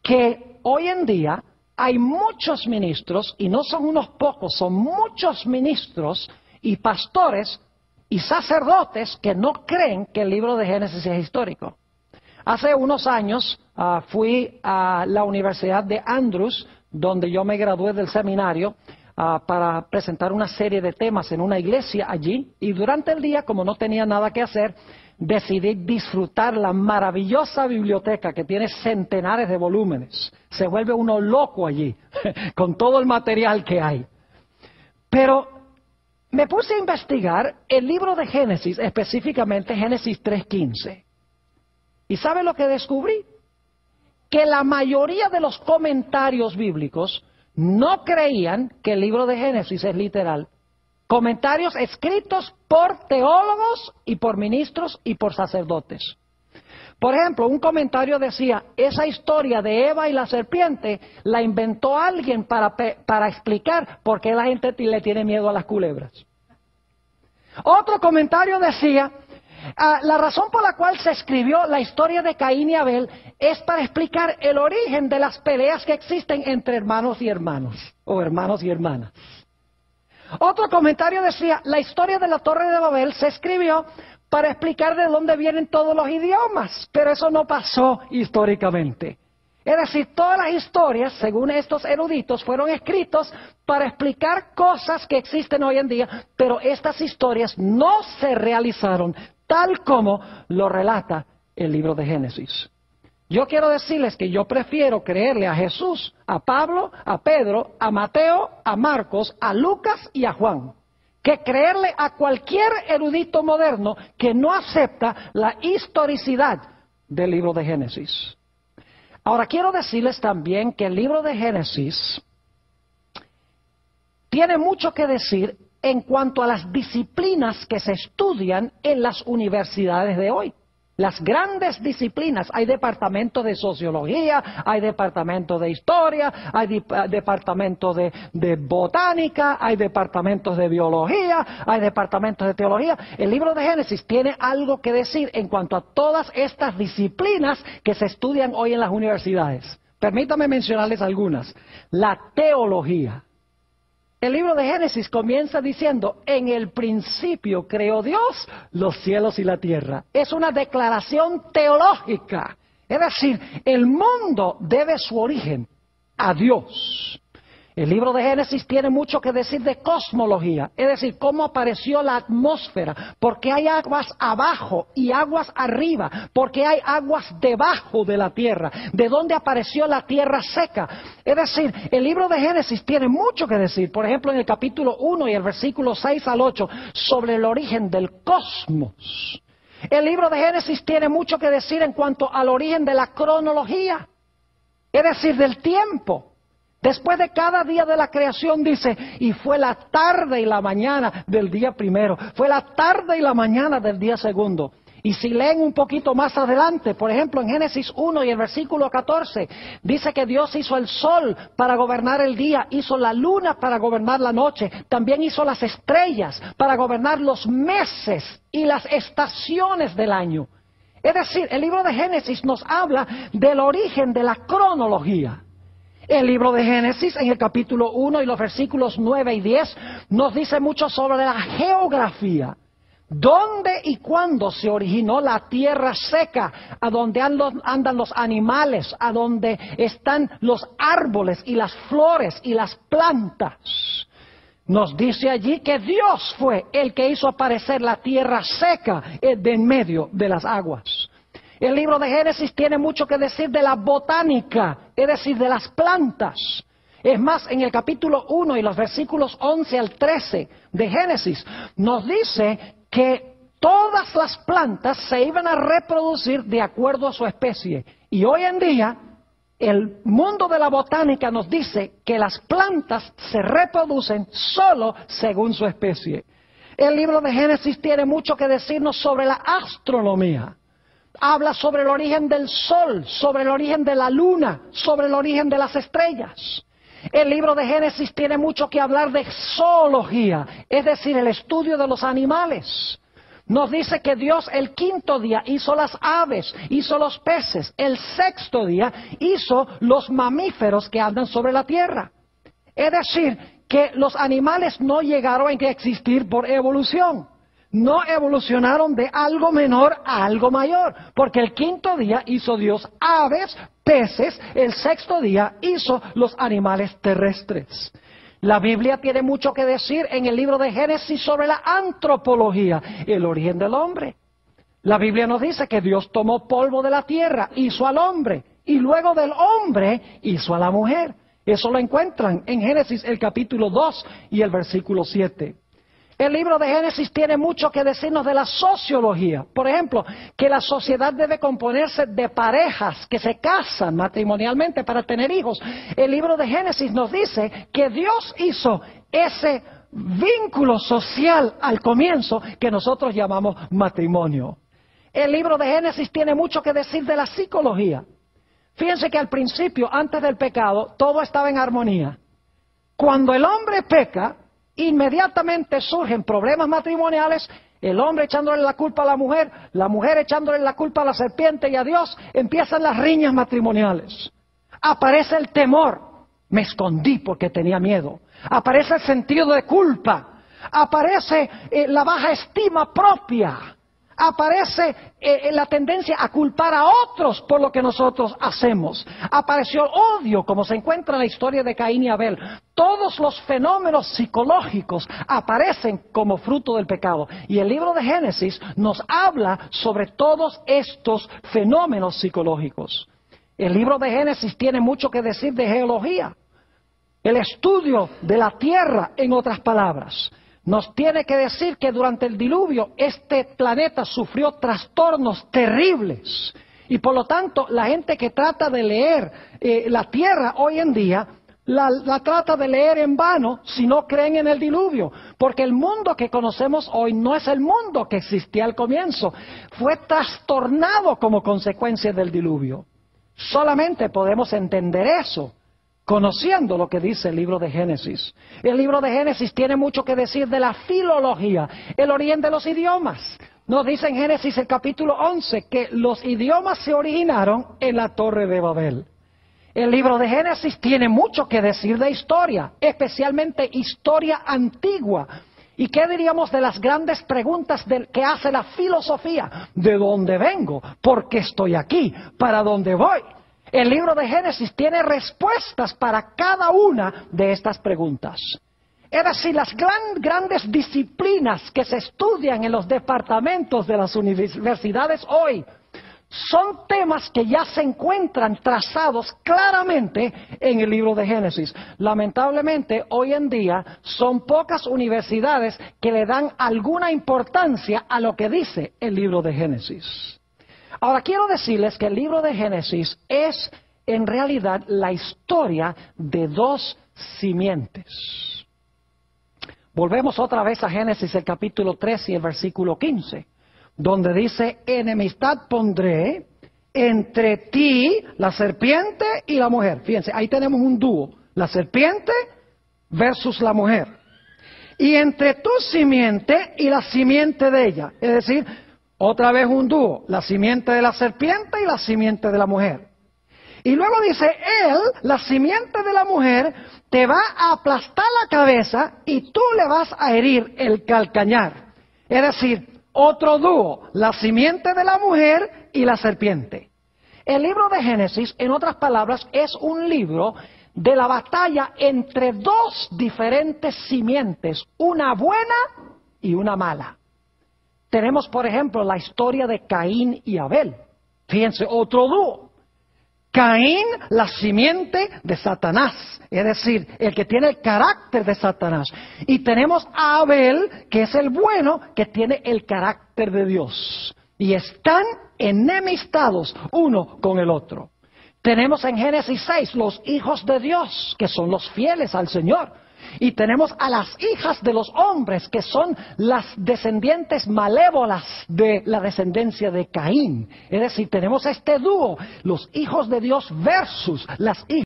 que hoy en día hay muchos ministros, y no son unos pocos, son muchos ministros y pastores y sacerdotes que no creen que el libro de Génesis es histórico. Hace unos años fui a la Universidad de Andrews, donde yo me gradué del seminario, para presentar una serie de temas en una iglesia allí, y durante el día, como no tenía nada que hacer, decidí disfrutar la maravillosa biblioteca que tiene centenares de volúmenes. Se vuelve uno loco allí, con todo el material que hay. Pero me puse a investigar el libro de Génesis, específicamente Génesis 3:15. ¿Y sabe lo que descubrí? Que la mayoría de los comentarios bíblicos no creían que el libro de Génesis es literal. Comentarios escritos por teólogos y por ministros y por sacerdotes. Por ejemplo, un comentario decía, esa historia de Eva y la serpiente la inventó alguien para explicar por qué la gente le tiene miedo a las culebras. Otro comentario decía, la razón por la cual se escribió la historia de Caín y Abel es para explicar el origen de las peleas que existen entre hermanos y hermanos, o hermanos y hermanas. Otro comentario decía, la historia de la Torre de Babel se escribió para explicar de dónde vienen todos los idiomas, pero eso no pasó históricamente. Es decir, todas las historias, según estos eruditos, fueron escritos para explicar cosas que existen hoy en día, pero estas historias no se realizaron tal como lo relata el libro de Génesis. Yo quiero decirles que yo prefiero creerle a Jesús, a Pablo, a Pedro, a Mateo, a Marcos, a Lucas y a Juan, que creerle a cualquier erudito moderno que no acepta la historicidad del libro de Génesis. Ahora, quiero decirles también que el libro de Génesis tiene mucho que decir en cuanto a las disciplinas que se estudian en las universidades de hoy. Las grandes disciplinas, hay departamentos de sociología, hay departamentos de historia, hay departamentos de botánica, hay departamentos de biología, hay departamentos de teología. El libro de Génesis tiene algo que decir en cuanto a todas estas disciplinas que se estudian hoy en las universidades. Permítame mencionarles algunas. La teología. El libro de Génesis comienza diciendo, en el principio creó Dios los cielos y la tierra. Es una declaración teológica. Es decir, el mundo debe su origen a Dios. El libro de Génesis tiene mucho que decir de cosmología, es decir, cómo apareció la atmósfera, por qué hay aguas abajo y aguas arriba, por qué hay aguas debajo de la tierra, de dónde apareció la tierra seca. Es decir, el libro de Génesis tiene mucho que decir, por ejemplo, en el capítulo 1 y el versículo 6 al 8, sobre el origen del cosmos. El libro de Génesis tiene mucho que decir en cuanto al origen de la cronología, es decir, del tiempo. Después de cada día de la creación dice, y fue la tarde y la mañana del día primero, fue la tarde y la mañana del día segundo. Y si leen un poquito más adelante, por ejemplo en Génesis 1 y el versículo 14, dice que Dios hizo el sol para gobernar el día, hizo la luna para gobernar la noche, también hizo las estrellas para gobernar los meses y las estaciones del año. Es decir, el libro de Génesis nos habla del origen de la cronología. El libro de Génesis, en el capítulo 1 y los versículos 9 y 10, nos dice mucho sobre la geografía. ¿Dónde y cuándo se originó la tierra seca? A donde andan los animales, a donde están los árboles y las flores y las plantas. Nos dice allí que Dios fue el que hizo aparecer la tierra seca de en medio de las aguas. El libro de Génesis tiene mucho que decir de la botánica, es decir, de las plantas. Es más, en el capítulo 1 y los versículos 11 al 13 de Génesis, nos dice que todas las plantas se iban a reproducir de acuerdo a su especie. Y hoy en día, el mundo de la botánica nos dice que las plantas se reproducen solo según su especie. El libro de Génesis tiene mucho que decirnos sobre la astronomía. Habla sobre el origen del sol, sobre el origen de la luna, sobre el origen de las estrellas. El libro de Génesis tiene mucho que hablar de zoología, es decir, el estudio de los animales. nos dice que Dios el quinto día hizo las aves, hizo los peces. El sexto día hizo los mamíferos que andan sobre la tierra. Es decir, que los animales no llegaron a existir por evolución. No evolucionaron de algo menor a algo mayor, porque el quinto día hizo Dios aves, peces, el sexto día hizo los animales terrestres. La Biblia tiene mucho que decir en el libro de Génesis sobre la antropología, el origen del hombre. La Biblia nos dice que Dios tomó polvo de la tierra, hizo al hombre, y luego del hombre hizo a la mujer. Eso lo encuentran en Génesis el capítulo 2 y el versículo 7. El libro de Génesis tiene mucho que decirnos de la sociología. Por ejemplo, que la sociedad debe componerse de parejas que se casan matrimonialmente para tener hijos. El libro de Génesis nos dice que Dios hizo ese vínculo social al comienzo que nosotros llamamos matrimonio. El libro de Génesis tiene mucho que decir de la psicología. Fíjense que al principio, antes del pecado, todo estaba en armonía. Cuando el hombre peca, inmediatamente surgen problemas matrimoniales, el hombre echándole la culpa a la mujer echándole la culpa a la serpiente y a Dios, empiezan las riñas matrimoniales. Aparece el temor, me escondí porque tenía miedo. Aparece el sentido de culpa, aparece la baja estima propia, aparece la tendencia a culpar a otros por lo que nosotros hacemos. Apareció el odio, como se encuentra en la historia de Caín y Abel. Todos los fenómenos psicológicos aparecen como fruto del pecado. Y el libro de Génesis nos habla sobre todos estos fenómenos psicológicos. El libro de Génesis tiene mucho que decir de geología. El estudio de la tierra, en otras palabras. Nos tiene que decir que durante el diluvio este planeta sufrió trastornos terribles. Y por lo tanto, la gente que trata de leer la Tierra hoy en día, la trata de leer en vano si no creen en el diluvio. Porque el mundo que conocemos hoy no es el mundo que existía al comienzo. Fue trastornado como consecuencia del diluvio. Solamente podemos entender eso conociendo lo que dice el libro de Génesis. El libro de Génesis tiene mucho que decir de la filología, el origen de los idiomas. Nos dice en Génesis el capítulo 11 que los idiomas se originaron en la Torre de Babel. El libro de Génesis tiene mucho que decir de historia, especialmente historia antigua. ¿Y qué diríamos de las grandes preguntas que hace la filosofía? ¿De dónde vengo? ¿Por qué estoy aquí? ¿Para dónde voy? El libro de Génesis tiene respuestas para cada una de estas preguntas. Es decir, las grandes disciplinas que se estudian en los departamentos de las universidades hoy son temas que ya se encuentran trazados claramente en el libro de Génesis. Lamentablemente, hoy en día son pocas universidades que le dan alguna importancia a lo que dice el libro de Génesis. Ahora, quiero decirles que el libro de Génesis es, en realidad, la historia de dos simientes. Volvemos otra vez a Génesis, el capítulo 3 y el versículo 15, donde dice, enemistad pondré entre ti, la serpiente, y la mujer. Fíjense, ahí tenemos un dúo, la serpiente versus la mujer. Y entre tu simiente y la simiente de ella, es decir, otra vez un dúo, la simiente de la serpiente y la simiente de la mujer. Y luego dice, él, la simiente de la mujer, te va a aplastar la cabeza y tú le vas a herir el calcañar. Es decir, otro dúo, la simiente de la mujer y la serpiente. El libro de Génesis, en otras palabras, es un libro de la batalla entre dos diferentes simientes, una buena y una mala. Tenemos, por ejemplo, la historia de Caín y Abel. Fíjense, otro dúo. Caín, la simiente de Satanás, es decir, el que tiene el carácter de Satanás. Y tenemos a Abel, que es el bueno, que tiene el carácter de Dios. Y están enemistados uno con el otro. Tenemos en Génesis 6 los hijos de Dios, que son los fieles al Señor. Y tenemos a las hijas de los hombres, que son las descendientes malévolas de la descendencia de Caín. Es decir, tenemos este dúo, los hijos de Dios versus las hijas